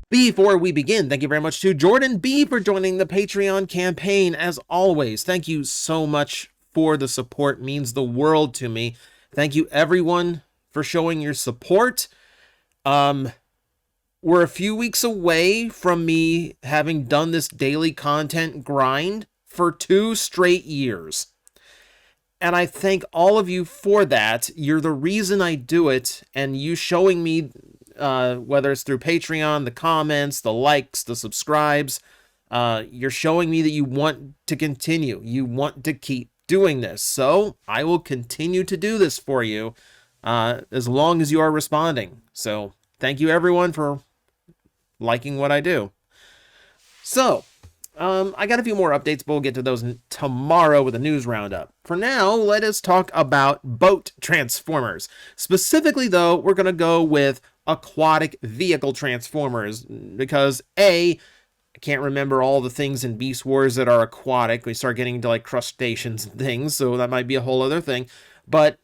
Before we begin, thank you very much to Jordan B for joining the Patreon campaign. As always, thank you so much for the support. It means the world to me. Thank you everyone for showing your support. We're a few weeks away from me having done this daily content grind for 2 straight years. And I thank all of you for that. You're the reason I do it, and you showing me, whether it's through Patreon, the comments, the likes, the subscribes, you're showing me that you want to continue. You want to keep doing this. So I will continue to do this for you as long as you are responding. So thank you everyone for liking what I do. So I got a few more updates, but we'll get to those tomorrow with a news roundup. For now, let us talk about boat transformers. Specifically, though, we're going to go with aquatic vehicle transformers because I can't remember all the things in Beast Wars that are aquatic. We start getting into like crustaceans and things, so that might be a whole other thing. But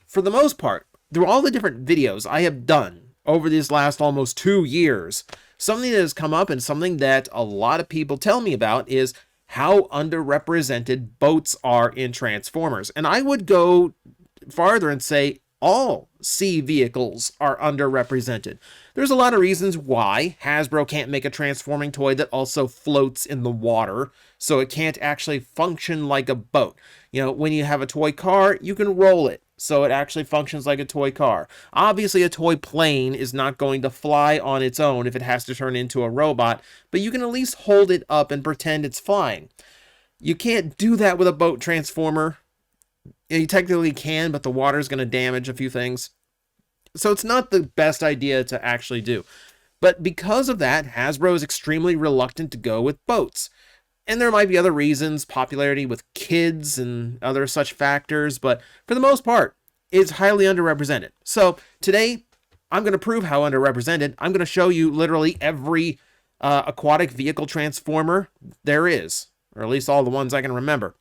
for the most part, through all the different videos I have done over these last almost 2 years, something that has come up and something that a lot of people tell me about is how underrepresented boats are in Transformers. And I would go farther and say all sea vehicles are underrepresented. There's a lot of reasons why Hasbro can't make a transforming toy that also floats in the water, so it can't actually function like a boat. You know, when you have a toy car, you can roll it, so it actually functions like a toy car. Obviously, a toy plane is not going to fly on its own if it has to turn into a robot, but you can at least hold it up and pretend it's flying. You can't do that with a boat transformer. You technically can, but the water's going to damage a few things. So it's not the best idea to actually do. But because of that, Hasbro is extremely reluctant to go with boats. And there might be other reasons, popularity with kids and other such factors, but for the most part, it's highly underrepresented. So today, I'm going to prove how underrepresented. I'm going to show you literally every aquatic vehicle transformer there is, or at least all the ones I can remember.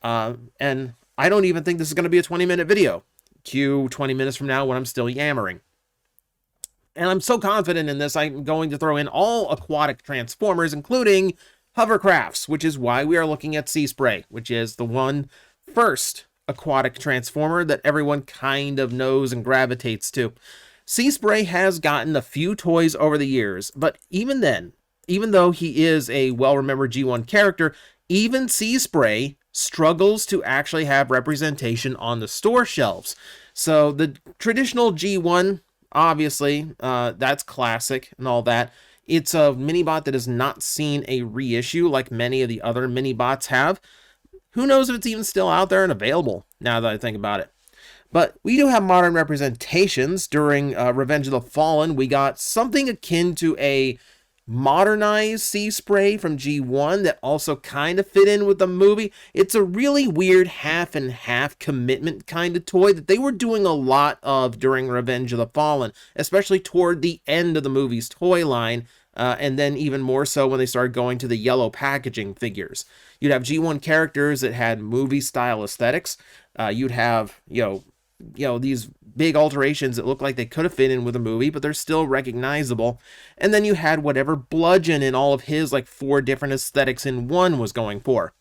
And I don't even think this is going to be a 20-minute video. Cue 20 minutes from now when I'm still yammering. And I'm so confident in this, I'm going to throw in all aquatic transformers, including hovercrafts, which is why we are looking at Sea Spray, which is the first aquatic transformer that everyone kind of knows and gravitates to. Sea Spray has gotten a few toys over the years, but even then, even though he is a well-remembered G1 character, even Sea Spray struggles to actually have representation on the store shelves. So the traditional G1, obviously, that's classic and all that. It's a mini-bot that has not seen a reissue like many of the other mini-bots have. Who knows if it's even still out there and available, now that I think about it. But we do have modern representations. During Revenge of the Fallen, we got something akin to a modernized Sea Spray from G1 that also kind of fit in with the movie. It's a really weird half and half commitment kind of toy that they were doing a lot of during Revenge of the Fallen, especially toward the end of the movie's toy line, and then even more so when they started going to the yellow packaging figures. You'd have G1 characters that had movie style aesthetics. You'd have, these big alterations that look like they could have fit in with a movie, but they're still recognizable. And then you had whatever Bludgeon and all of his 4 different aesthetics in one was going for.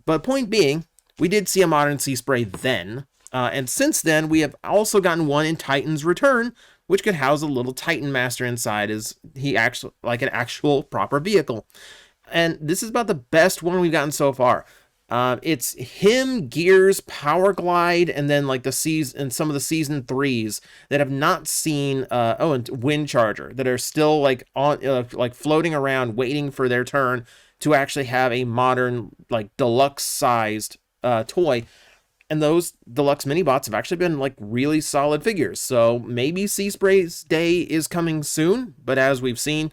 But point being, we did see a modern Sea Spray then, and since then we have also gotten one in Titan's Return, which could house a little Titan Master inside as he actually like an actual proper vehicle. And this is about the best one we've gotten so far. It's him, Gears, Power Glide, and then the season, some of the season 3s that have not seen. And Wind Charger that are still on floating around, waiting for their turn to actually have a modern deluxe sized toy. And those deluxe mini bots have actually been really solid figures. So maybe Sea Spray's day is coming soon, but as we've seen,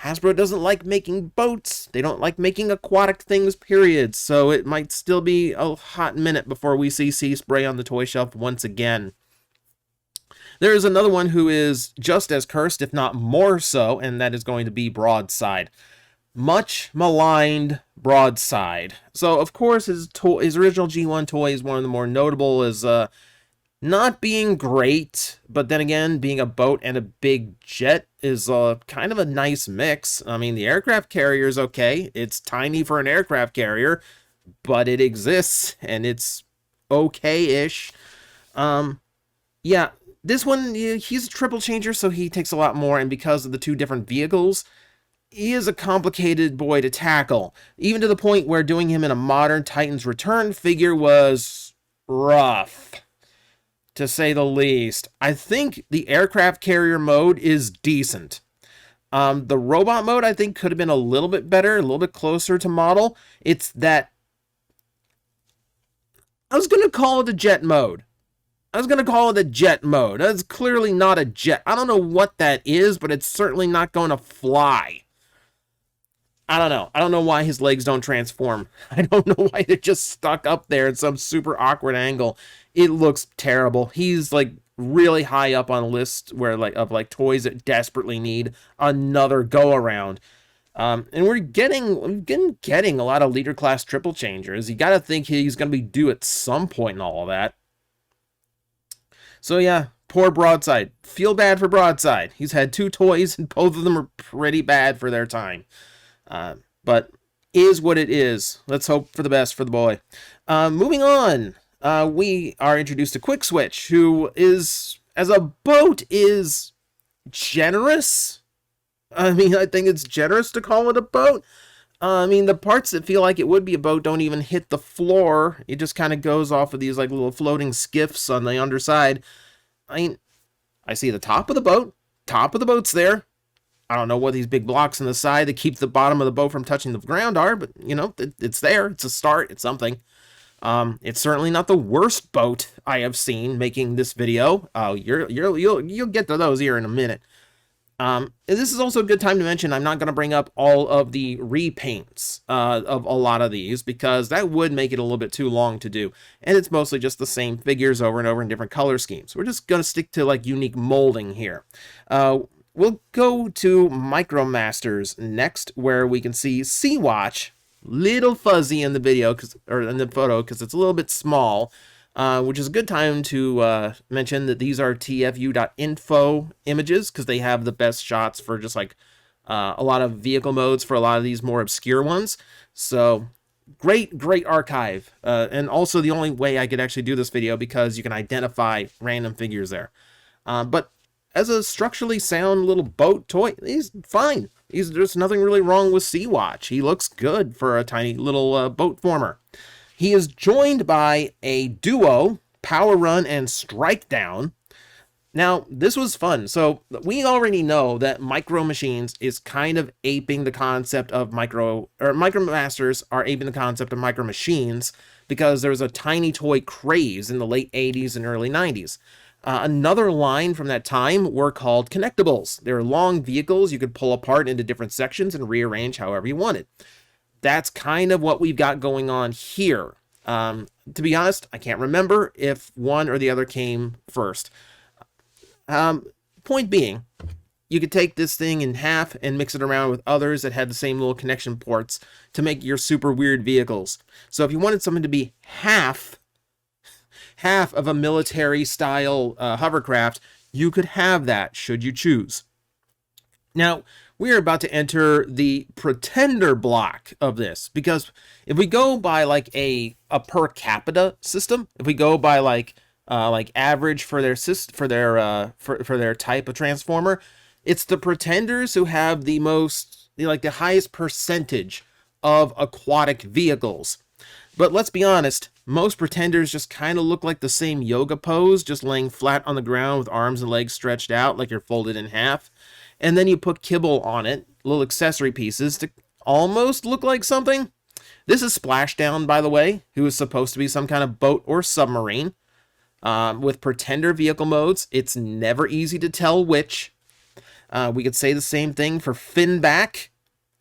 Hasbro doesn't like making boats. They don't like making aquatic things, period. So it might still be a hot minute before we see Sea Spray on the toy shelf once again. There is another one who is just as cursed, if not more so, and that is going to be Broadside. Much maligned Broadside. So, of course, his original G1 toy is one of the more notable, as not being great, but then again, being a boat and a big jet is kind of a nice mix. I mean, the aircraft carrier is okay. It's tiny for an aircraft carrier, but it exists, and it's okay-ish. Yeah, this one, he's a triple changer, so he takes a lot more, and because of the two different vehicles, he is a complicated boy to tackle, even to the point where doing him in a modern Titan's Return figure was rough, to say the least. I think the aircraft carrier mode is decent. The robot mode, I think, could have been a little bit better, a little bit closer to model. It's that... I was going to call it a jet mode. That's clearly not a jet. I don't know what that is, but it's certainly not going to fly. I don't know. I don't know why his legs don't transform. I don't know why they're just stuck up there in some super awkward angle. It looks terrible. He's like really high up on a list where of toys that desperately need another go around. And we're getting a lot of leader class triple changers. You got to think he's going to be due at some point in all of that. So yeah, poor Broadside. Feel bad for Broadside. He's had two toys and both of them are pretty bad for their time. But is what it is. Let's hope for the best for the boy. Moving on, we are introduced to Quick Switch, who is, as a boat, is generous. I mean, I think it's generous to call it a boat. I mean, the parts that feel like it would be a boat don't even hit the floor. It just kind of goes off of these like little floating skiffs on the underside. I mean, I see the top of the boat. Top of the boat's there. I don't know what these big blocks on the side that keep the bottom of the boat from touching the ground are, but, you know, it's there. It's a start. It's something. It's certainly not the worst boat I have seen making this video. You'll get to those here in a minute. This is also a good time to mention I'm not going to bring up all of the repaints of a lot of these, because that would make it a little bit too long to do. And it's mostly just the same figures over and over in different color schemes. We're just going to stick to like unique molding here. We'll go to Micromasters next, where we can see Sea-Watch, little fuzzy in the video, or in the photo, because it's a little bit small, which is a good time to mention that these are tfu.info images, because they have the best shots for just like a lot of vehicle modes for a lot of these more obscure ones. So great archive, and also the only way I could actually do this video, because you can identify random figures there. But as a structurally sound little boat toy, he's fine. There's nothing really wrong with Sea-Watch. He looks good for a tiny little boat former. He is joined by a duo, Power Run and Strike Down. Now, this was fun. So we already know that Micro Machines is kind of aping the concept of Micromasters are aping the concept of Micro Machines, because there was a tiny toy craze in the late 80s and early 90s. Another line from that time were called connectables. They were long vehicles you could pull apart into different sections and rearrange however you wanted. That's kind of what we've got going on here. To be honest, I can't remember if one or the other came first. Point being, you could take this thing in half and mix it around with others that had the same little connection ports to make your super weird vehicles. So if you wanted something to be half of a military style hovercraft, you could have that should you choose. Now, we are about to enter the pretender block of this, because if we go by like a per capita system, if we go by like average for their type of transformer, it's the pretenders who have the most, like the highest percentage of aquatic vehicles. But let's be honest, most pretenders just kind of look like the same yoga pose, just laying flat on the ground with arms and legs stretched out like you're folded in half. And then you put kibble on it, little accessory pieces, to almost look like something. This is Splashdown, by the way, who is supposed to be some kind of boat or submarine. With pretender vehicle modes, it's never easy to tell which. We could say the same thing for Finback,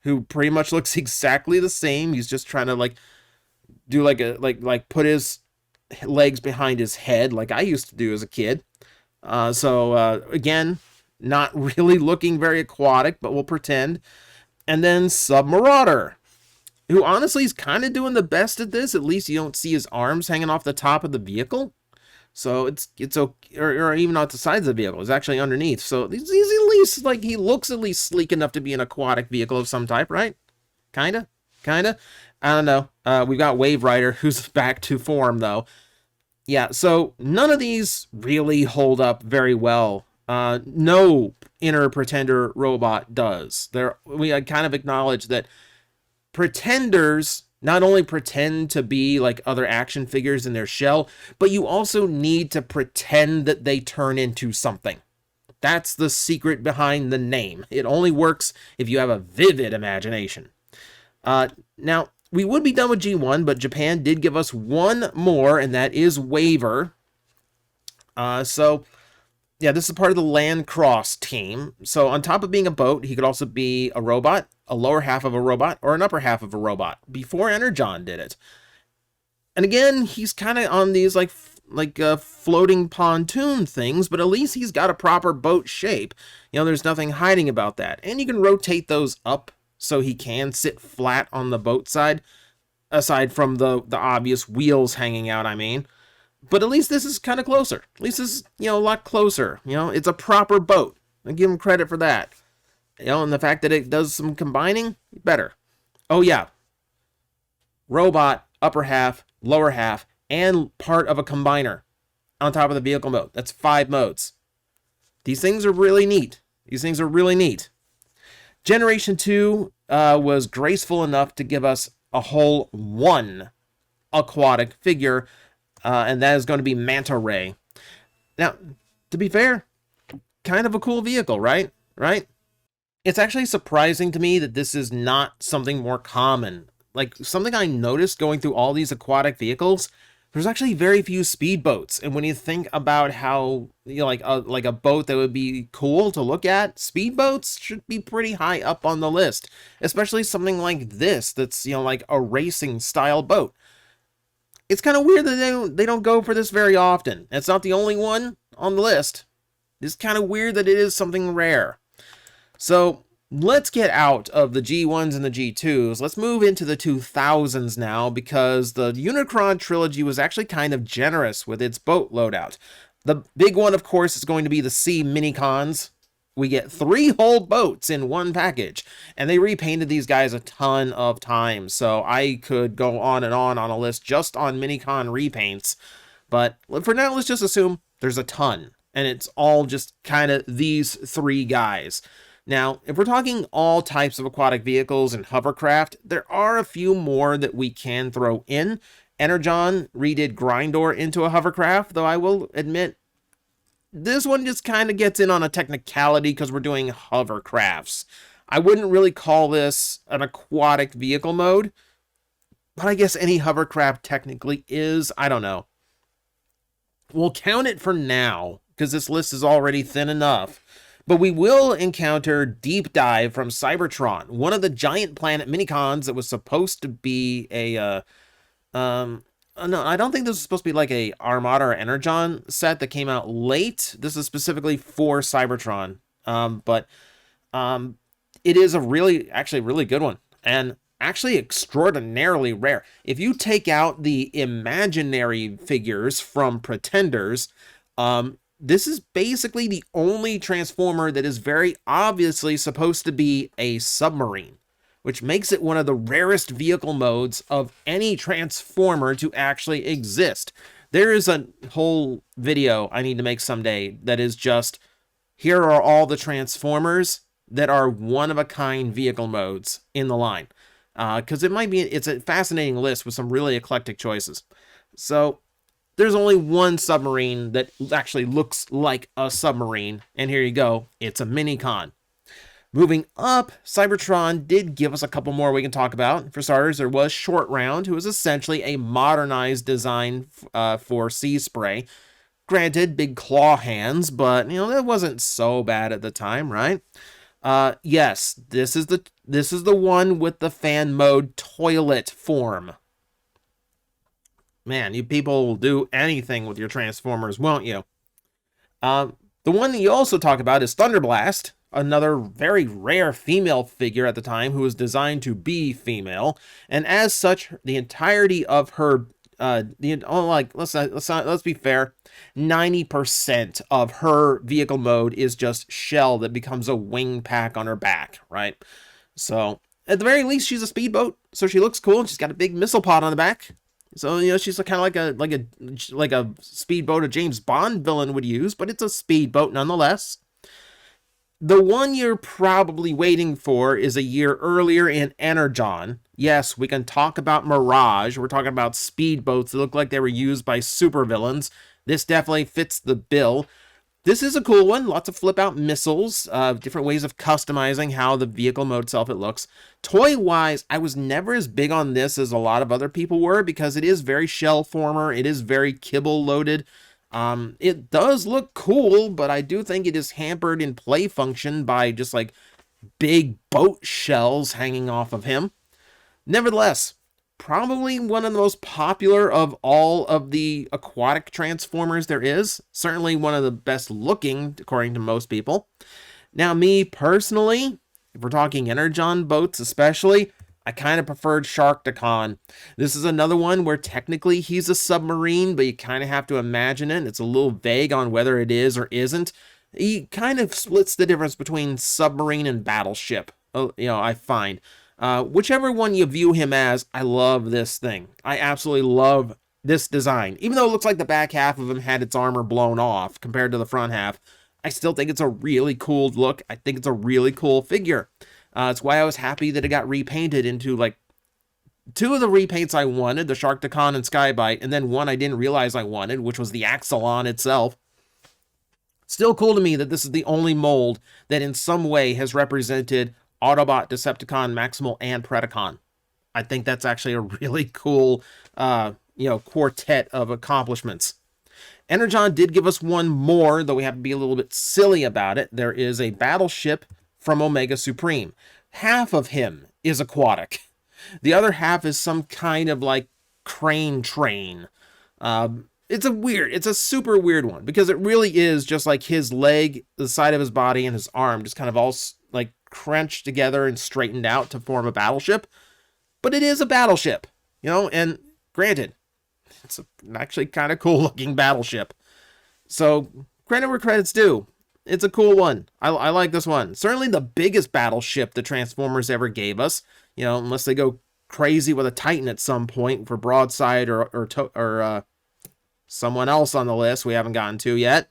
who pretty much looks exactly the same. He's just trying to like do like put his legs behind his head like I used to do as a kid. Again, not really looking very aquatic, but we'll pretend. And then Submarauder, who honestly is kind of doing the best at this. At least you don't see his arms hanging off the top of the vehicle. So it's okay, or even not the sides of the vehicle. It's actually underneath. So he's at least, like, he looks at least sleek enough to be an aquatic vehicle of some type, right? Kinda. I don't know. We've got Wave Rider, who's back to form, though. Yeah, so none of these really hold up very well. No inner Pretender robot does. We kind of acknowledge that Pretenders not only pretend to be like other action figures in their shell, but you also need to pretend that they turn into something. That's the secret behind the name. It only works if you have a vivid imagination. Now, we would be done with G1, but Japan did give us one more, and that is Waver. So, yeah, this is part of the Land Cross team. So on top of being a boat, he could also be a robot, a lower half of a robot, or an upper half of a robot, before Energon did it. And again, he's kind of on these like floating pontoon things, but at least he's got a proper boat shape. You know, there's nothing hiding about that. And you can rotate those up so he can sit flat on the boat side, aside from the obvious wheels hanging out, I mean. But at least this is kind of closer. At least this is, you know, a lot closer. You know, it's a proper boat. I give him credit for that. You know, and the fact that it does some combining, better. Oh, yeah. Robot, upper half, lower half, and part of a combiner on top of the vehicle mode. That's 5 modes. These things are really neat. Generation 2 was graceful enough to give us a whole 1 aquatic figure, and that is going to be Manta Ray. Now, to be fair, kind of a cool vehicle, right? It's actually surprising to me that this is not something more common. Like, something I noticed going through all these aquatic vehicles, there's actually very few speedboats. And when you think about how, you know, like a boat that would be cool to look at, speedboats should be pretty high up on the list. Especially something like this that's, you know, like a racing style boat. It's kind of weird that they don't go for this very often. It's not the only one on the list. It's kind of weird that it is something rare. So let's get out of the G1s and the G2s. Let's move into the 2000s now, because the Unicron Trilogy was actually kind of generous with its boat loadout. The big one, of course, is going to be the C Minicons. We get 3 whole boats in one package, and they repainted these guys a ton of times, so I could go on and on a list just on Minicon repaints, but for now, let's just assume there's a ton, and it's all just kind of these 3 guys. Now, if we're talking all types of aquatic vehicles and hovercraft, there are a few more that we can throw in. Energon redid Grindor into a hovercraft, though I will admit, this one just kind of gets in on a technicality because we're doing hovercrafts. I wouldn't really call this an aquatic vehicle mode, but I guess any hovercraft technically is. I don't know. We'll count it for now because this list is already thin enough. But we will encounter Deep Dive from Cybertron, one of the giant planet minicons that was supposed to be a no, I don't think this was supposed to be like a Armada or Energon set that came out late. This is specifically for Cybertron. But it is a really good one, and actually extraordinarily rare. If you take out the imaginary figures from Pretenders, this is basically the only Transformer that is very obviously supposed to be a submarine, which makes it one of the rarest vehicle modes of any Transformer to actually exist. There is a whole video I need to make someday that is just, here are all the Transformers that are one-of-a-kind vehicle modes in the line. Because it's a fascinating list with some really eclectic choices. So there's only one submarine that actually looks like a submarine, and here you go, it's a Minicon. Moving up, Cybertron did give us a couple more we can talk about. For starters, there was Short Round, who was essentially a modernized design for Sea Spray. Granted, big claw hands, but you know that wasn't so bad at the time, right? Yes, this is the one with the fan mode toilet form. Man, you people will do anything with your Transformers, won't you? The one that you also talk about is Thunderblast, another very rare female figure at the time who was designed to be female, and as such, the entirety of her let's be fair. 90% of her vehicle mode is just shell that becomes a wing pack on her back, right? So at the very least, she's a speedboat, so she looks cool, and she's got a big missile pod on the back. So, you know, she's kind of like a speedboat a James Bond villain would use, but it's a speedboat nonetheless. The one you're probably waiting for is a year earlier in Energon. Yes, we can talk about Mirage. We're talking about speedboats that look like they were used by supervillains. This definitely fits the bill. This is a cool one. Lots of flip-out missiles, different ways of customizing how the vehicle mode itself it looks. Toy-wise, I was never as big on this as a lot of other people were because it is very shell former. It is very kibble-loaded. It does look cool, but I do think it is hampered in play function by just like big boat shells hanging off of him. Nevertheless, probably one of the most popular of all of the aquatic transformers there is. Certainly one of the best looking, according to most people. Now, me personally, if we're talking Energon boats especially, I kind of preferred Sharkticon. This is another one where technically he's a submarine, but you kind of have to imagine it. It's a little vague on whether it is or isn't. He kind of splits the difference between submarine and battleship, I find. Whichever one you view him as, I love this thing. I absolutely love this design. Even though it looks like the back half of him had its armor blown off compared to the front half, I still think it's a really cool look. I think it's a really cool figure. It's why I was happy that it got repainted into like two of the repaints I wanted, the Sharkticon and Skybite, and then one I didn't realize I wanted, which was the Axolon itself. Still cool to me that this is the only mold that in some way has represented Autobot, Decepticon, Maximal, and Predacon. I think that's actually a really cool, quartet of accomplishments. Energon did give us one more, though we have to be a little bit silly about it. There is a battleship from Omega Supreme. Half of him is aquatic. The other half is some kind of like crane train. It's a super weird one because it really is just like his leg, the side of his body, and his arm just kind of all like crunched together and straightened out to form a battleship. But it is a battleship, and granted, it's actually kind of cool looking battleship. So credit where credit's due. It's a cool one. I like this one. Certainly the biggest battleship the Transformers ever gave us, unless they go crazy with a Titan at some point for Broadside or someone else on the list we haven't gotten to yet.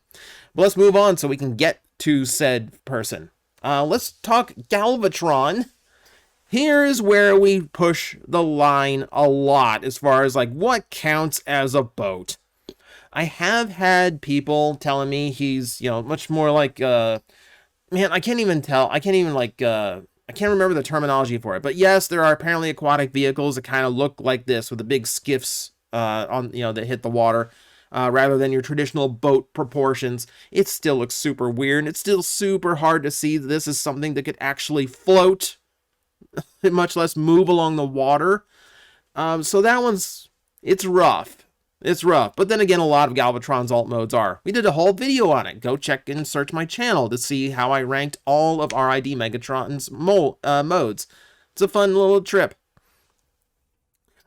But let's move on so we can get to said person. Let's talk Galvatron. Here's where we push the line a lot as far as like what counts as a boat. I have had people telling me he's, much more like, I can't remember the terminology for it. But yes, there are apparently aquatic vehicles that kind of look like this with the big skiffs that hit the water. Rather than your traditional boat proportions. It still looks super weird. It's still super hard to see this is something that could actually float, much less move along the water. So that it's rough. It's rough. But then again, a lot of Galvatron's alt modes are. We did a whole video on it. Go check and search my channel to see how I ranked all of RID Megatron's modes. It's a fun little trip.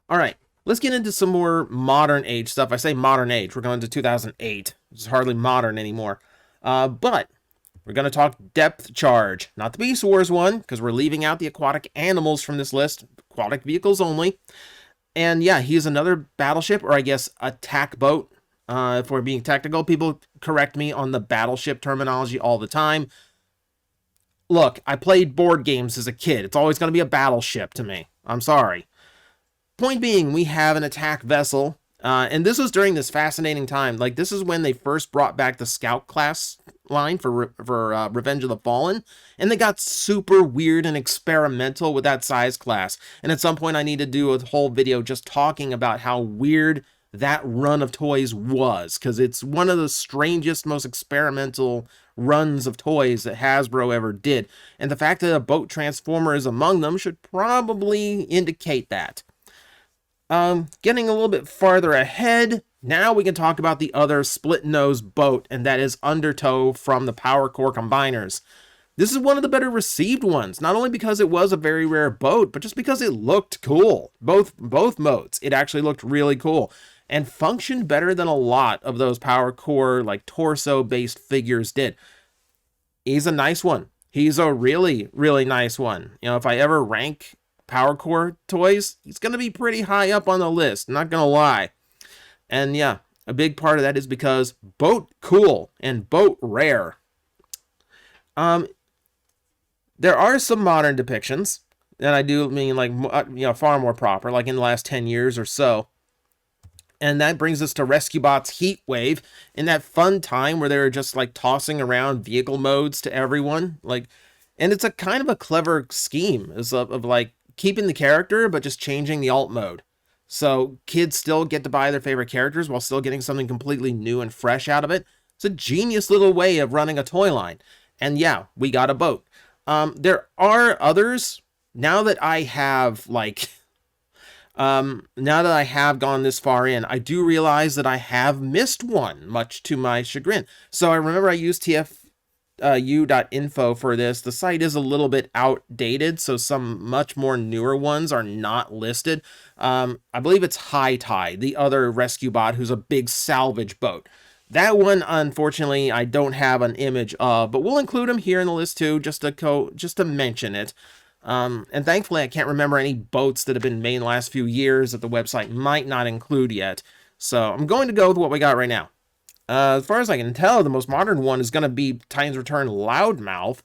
All right. Let's get into some more modern age stuff. I say modern age. We're going to 2008. It's hardly modern anymore. But we're going to talk depth charge. Not the Beast Wars one, because we're leaving out the aquatic animals from this list. Aquatic vehicles only. And yeah, he's another battleship, or I guess attack boat. If we're being technical, people correct me on the battleship terminology all the time. Look, I played board games as a kid. It's always going to be a battleship to me. I'm sorry. Point being, we have an attack vessel, and this was during this fascinating time. Like, this is when they first brought back the Scout class line for Revenge of the Fallen, and they got super weird and experimental with that size class. And at some point, I need to do a whole video just talking about how weird that run of toys was, because it's one of the strangest, most experimental runs of toys that Hasbro ever did. And the fact that a boat transformer is among them should probably indicate that. Getting a little bit farther ahead, now we can talk about the other split-nose boat, and that is Undertow from the Power Core Combiners. This is one of the better received ones, not only because it was a very rare boat, but just because it looked cool. Both modes, it actually looked really cool. and functioned better than a lot of those Power Core, like torso-based figures did. He's a nice one. He's a really, really nice one. You know, if I ever rank Power Core toys, he's going to be pretty high up on the list, not going to lie. And yeah, a big part of that is because boat cool and boat rare. There are some modern depictions, and I do mean like, you know, far more proper, like in the last 10 years or so. And that brings us to Rescue Bot's Heat Wave, in that fun time where they're just like tossing around vehicle modes to everyone. Like, and it's a kind of a clever scheme of like keeping the character, but just changing the alt mode. So kids still get to buy their favorite characters while still getting something completely new and fresh out of it. It's a genius little way of running a toy line. And yeah, we got a boat. There are others. Now that I have like... now that I have gone this far in, I do realize that I have missed one, much to my chagrin. So I remember I used tfu.info for this. The site is a little bit outdated, so some much more newer ones are not listed. I believe it's High Tide, the other rescue bot who's a big salvage boat. That one, unfortunately, I don't have an image of, but we'll include them here in the list too, just to mention it. And thankfully, I can't remember any boats that have been made in the last few years that the website might not include yet. So I'm going to go with what we got right now. As far as I can tell, the most modern one is going to be Titan's Return Loudmouth.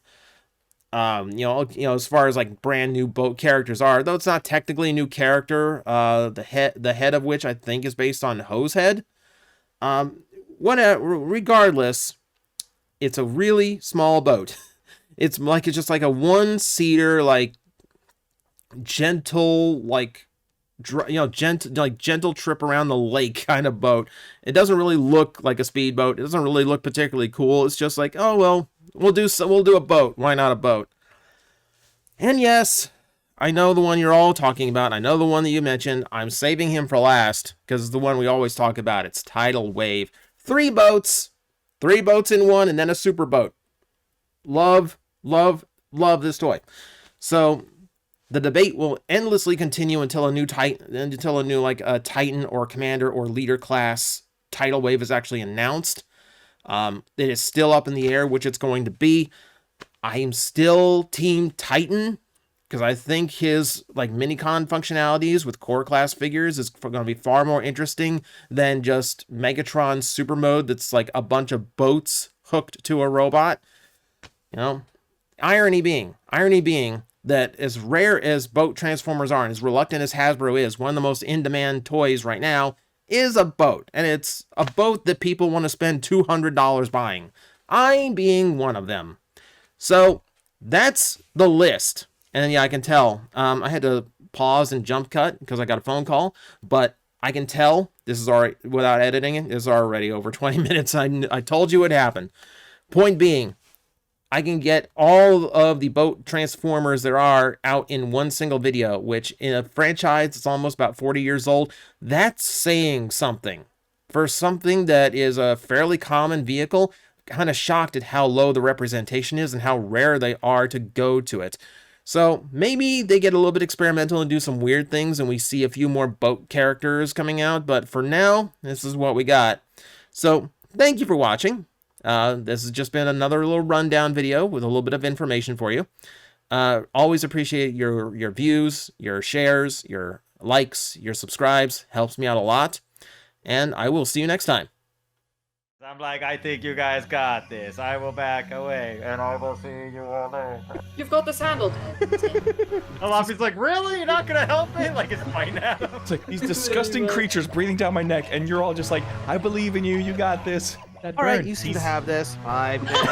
You know, as far as like brand new boat characters are, though it's not technically a new character. The head of which I think is based on Hosehead. Regardless, it's a really small boat. It's just like a one-seater, like gentle, like gentle trip around the lake kind of boat. It doesn't really look like a speedboat. It doesn't really look particularly cool. It's just like, oh well, we'll do a boat. Why not a boat? And yes, I know the one you're all talking about. I know the one that you mentioned. I'm saving him for last because it's the one we always talk about. It's Tidal Wave. 3 boats in one, and then a super boat. Love this toy. So the debate will endlessly continue until a new Titan or Commander or Leader class Tidal Wave is actually announced. It is still up in the air which it's going to be. I am still Team Titan because I think his like minicon functionalities with core class figures is going to be far more interesting than just Megatron super mode that's like a bunch of boats hooked to a robot. You know, irony being that as rare as boat transformers are and as reluctant as Hasbro is, one of the most in-demand toys right now is a boat. And it's a boat that people want to spend $200 buying. I being one of them. So that's the list. And yeah, I can tell. I had to pause and jump cut because I got a phone call. But I can tell this is already, without editing it, is already over 20 minutes. I told you what happened. Point being, I can get all of the boat transformers there are out in one single video, which in a franchise that's almost about 40 years old, that's saying something. For something that is a fairly common vehicle, kind of shocked at how low the representation is and how rare they are to go to it. So maybe they get a little bit experimental and do some weird things and we see a few more boat characters coming out, but for now, this is what we got. So thank you for watching. This has just been another little rundown video with a little bit of information for you. Always appreciate your views, your shares, your likes, your subscribes. Helps me out a lot. And I will see you next time. I'm like, I think you guys got this. I will back away, and I will see you all later. You've got this handled. Alaffi's like, really? You're not gonna help me? Like, it's fine now. It's like these disgusting creatures breathing down my neck, and you're all just like, I believe in you. You got this. All right, you seem to have this. 5 minutes.